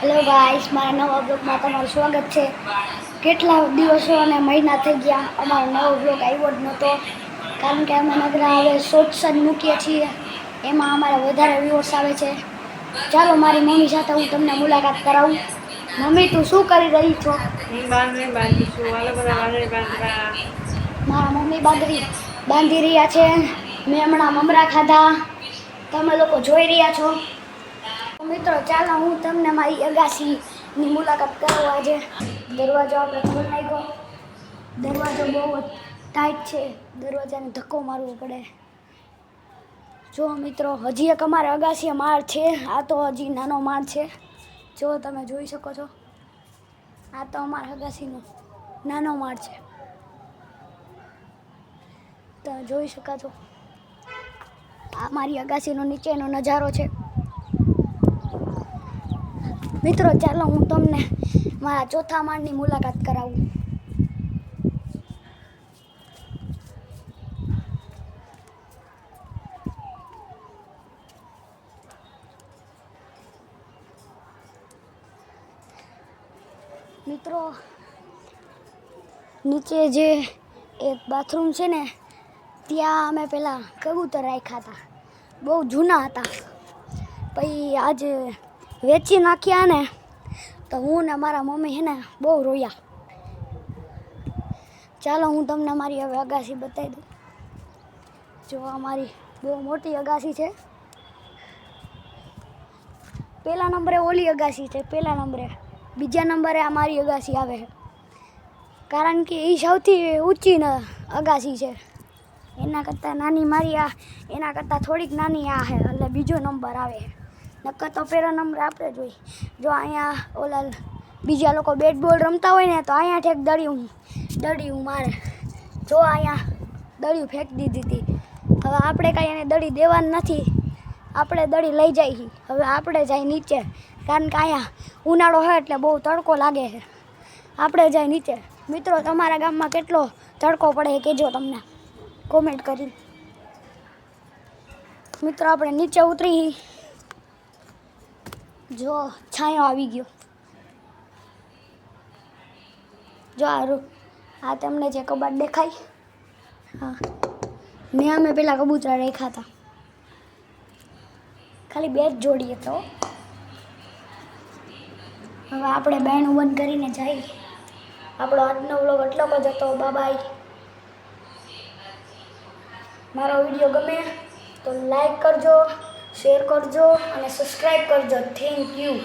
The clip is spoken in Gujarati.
હેલો ગાઈસ, મારા નવા બ્લોગમાં તમારું સ્વાગત છે. કેટલા દિવસો અને મહિના થઈ ગયા અમારો નવો બ્લોગ આવ્યો જ નહોતો, કારણ કે અમે નગરા હવે શોર્ટ્સ જ મૂકીએ છીએ, એમાં અમારે વધારે વ્યુઅર્સ આવે છે. ચાલો મારી મમ્મી સાથે હું તમને મુલાકાત કરાવું. મમ્મી, તું શું કરી રહી છો? મારા મમ્મી બાંધી રહ્યા છે. મેં હમણાં મમરા ખાધા, તમે લોકો જોઈ રહ્યા છો. મિત્રો, ચાલો હું તમને મારી અગાસીની મુલાકાત કરાવું. આજે દરવાજો આપણે ખોલી નાખ્યો. દરવાજો બહુ ટાઈટ છે, દરવાજાને ધક્કો મારવો પડે. જો મિત્રો, હજી એક અમારે અગાસી માળ છે. આ તો હજી નાનો માળ છે, જો તમે જોઈ શકો છો. આ તો અમારા અગાસીનો નાનો માળ છે, તમે જોઈ શકો છો. આ મારી અગાસીનો નીચેનો નજારો છે. મિત્રો, ચાલો હું તમને મારા ચોથા માળની મુલાકાત કરાવું. મિત્રો, નીચે જે એક બાથરૂમ છે ને, ત્યાં અમે પહેલાં કબૂતર રાખ્યા હતા, બહુ જૂના હતા. પછી આજે વેચી નાખ્યા ને, તો હું ને મારા મમ્મી છે ને બહુ રોયા. ચાલો હું તમને મારી હવે અગાસી બતાવી દઉં. જો અમારી બહુ મોટી અગાસી છે. પહેલા નંબરે ઓલી અગાસી છે, પહેલા નંબરે. બીજા નંબરે આ મારી અગાસી આવે છે, કારણ કે એ સૌથી ઊંચી અગાસી છે. એના કરતાં નાની મારી આ, એના કરતાં થોડીક નાની આ છે, એટલે બીજો નંબર આવે છે. નક્કર તો પહેલો નંબર આપણે જોઈ. જો અહીંયા ઓલા બીજા લોકો બેટ બોલ રમતા હોય ને, તો અહીંયા ઠેક દડિયું મારે. જો અહીંયા દડિયું ફેંકી દીધી હતી. હવે આપણે કાંઈ એને દડી દેવાની નથી, આપણે દડી લઈ જઈએ. હવે આપણે જાય નીચે, કારણ કે અહીંયા ઉનાળો હોય એટલે બહુ તડકો લાગે છે. આપણે જાય નીચે. મિત્રો, તમારા ગામમાં કેટલો તડકો પડે એ કહેજો તમને કોમેન્ટ કરી. મિત્રો, આપણે નીચે ઉતરી. જો છાંયો આવી ગયો. જો આ તમને જે કબાટ દેખાય, હા, મેં અમે પેલા કબૂતરા રાખ્યા હતા. ખાલી બે જ જોડીએ તો. હવે આપણે બાયણું બંધ કરીને જઈએ. આપણો આજનો વ્લોગ એટલો જ હતો. બાય. મારો વિડીયો ગમે તો લાઈક કરજો, શેર કરજો અને સબસ્ક્રાઈબ કરજો. Thank you.